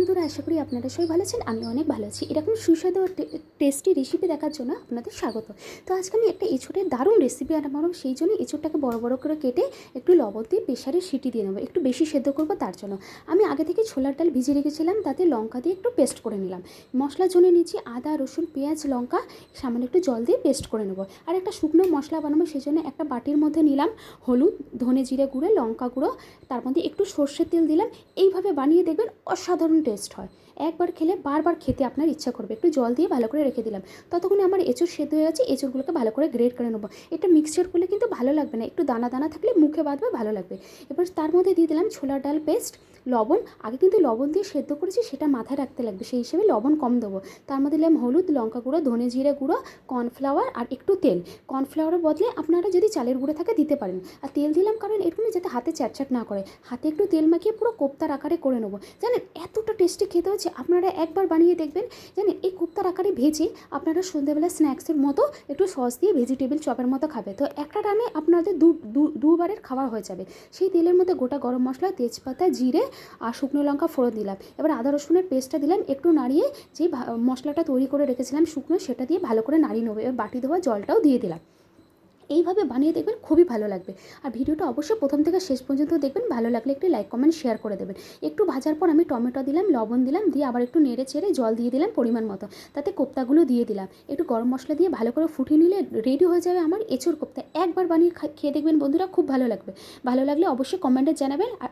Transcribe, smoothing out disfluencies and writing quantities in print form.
বন্ধুরা, আশা করি আপনারা সবাই ভালো আছেন। আমি অনেক ভালো আছি। এরকম সুস্বাদু টেস্টি রেসিপি দেখার জন্য আপনাদের স্বাগত। তো আজকে আমি একটা এঁচোড়ের দারুণ রেসিপি বানাবো। সেই জন্য এঁচোড়টাকে বড় বড় করে কেটে একটু লবণ দিয়ে প্রেসারে সিটি দিয়ে নেবো, একটু বেশি সেদ্ধ করবো। তার জন্য আমি আগে থেকে ছোলার ডাল ভিজিয়ে রেখেছিলাম, তাতে লঙ্কা দিয়ে একটু পেস্ট করে নিলাম। মশলার জন্য নিচ্ছি আদা, রসুন, পেঁয়াজ, লঙ্কা, সামান্য একটু জল দিয়ে পেস্ট করে নেবো। আর একটা শুকনো মশলা বানাবো, সেই জন্য একটা বাটির মধ্যে নিলাম হলুদ, ধনে জিরে গুঁড়ো, লঙ্কা গুঁড়ো, তার মধ্যে একটু সর্ষের তেল দিলাম। এইভাবে বানিয়ে দেখবেন অসাধারণ টেস্ট হয়। একবার খেলে বারবার খেতে আপনার ইচ্ছা করবে। একটু জল দিয়ে ভালো করে রেখে দিলাম। ততক্ষণে আমার এঁচোড় সেদ্ধ হয়ে গেছে। এঁচোড়গুলোকে ভালো করে গ্রেট করে নেবো। এটা মিক্সচার করলে কিন্তু ভালো লাগবে না, একটু দানা দানা থাকলে মুখে বাঁধবে, ভালো লাগবে। এবার তার মধ্যে দিয়ে দিলাম ছোলার ডাল পেস্ট, লবণ। আগে কিন্তু লবণ দিয়ে সেদ্ধ করেছি, সেটা মাথায় রাখতে লাগবে, সেই হিসেবে লবণ কম দেবো। তার মধ্যে দিলাম হলুদ, লঙ্কা গুঁড়ো, ধনে জিরে গুঁড়ো, কর্নফ্লাওয়ার আর একটু তেল। কর্নফ্লাওয়ারের বদলে আপনারা যদি চালের গুঁড়ো থাকে দিতে পারেন। আর তেল দিলাম কারণ এরকমই যাতে হাতে চ্যাটচ্যাট না করে। হাতে একটু তেল মাখিয়ে পুরো কোপ্তার আকারে করে নেবো। জানেন এতটা টেস্টি খেতে হচ্ছে, আপনারা একবার বানিয়ে দেখবেন। জানেন এই কোপ্তার আকারে ভেজে আপনারা সন্ধ্যেবেলা স্ন্যাক্সের মতো একটু সস দিয়ে ভেজিটেবল চপের মতো খাবে। তো একটা রানে আপনাদের দুবারের খাওয়া হয়ে যাবে। সেই তেলের মধ্যে গোটা গরম মশলা, তেজপাতা, জিরে আর শুকনো লঙ্কা ফোড়ন দিলাম। এবার আদা রসুনের পেস্টটা দিলাম, একটু নাড়িয়ে যে মশলাটা তৈরি করে রেখেছিলাম শুকনো, সেটা দিয়ে ভালো করে নাড়িয়ে নেবো। এবার বাটি ধোয়া জলটাও দিয়ে দিলাম। এইভাবে বানিয়ে দেখবেন, খুবই ভালো লাগবে। আর ভিডিওটা অবশ্যই প্রথম থেকে শেষ পর্যন্ত দেখবেন। ভালো লাগলে একটু লাইক, কমেন্ট, শেয়ার করে দেবেন। একটু ভাজার পর আমি টমেটো দিলাম, লবণ দিলাম, দিয়ে আবার একটু নেড়ে চেড়ে জল দিয়ে দিলাম পরিমাণ মতো। তাতে কোপ্তাগুলো দিয়ে দিলাম, একটু গরম মশলা দিয়ে ভালো করে ফুটিয়ে নিলে রেডি হয়ে যাবে আমার এঁচোড় কোপ্তা। একবার বানিয়ে খেয়ে দেখবেন বন্ধুরা, খুব ভালো লাগবে। ভালো লাগলে অবশ্যই কমেন্টে জানাবেন। আর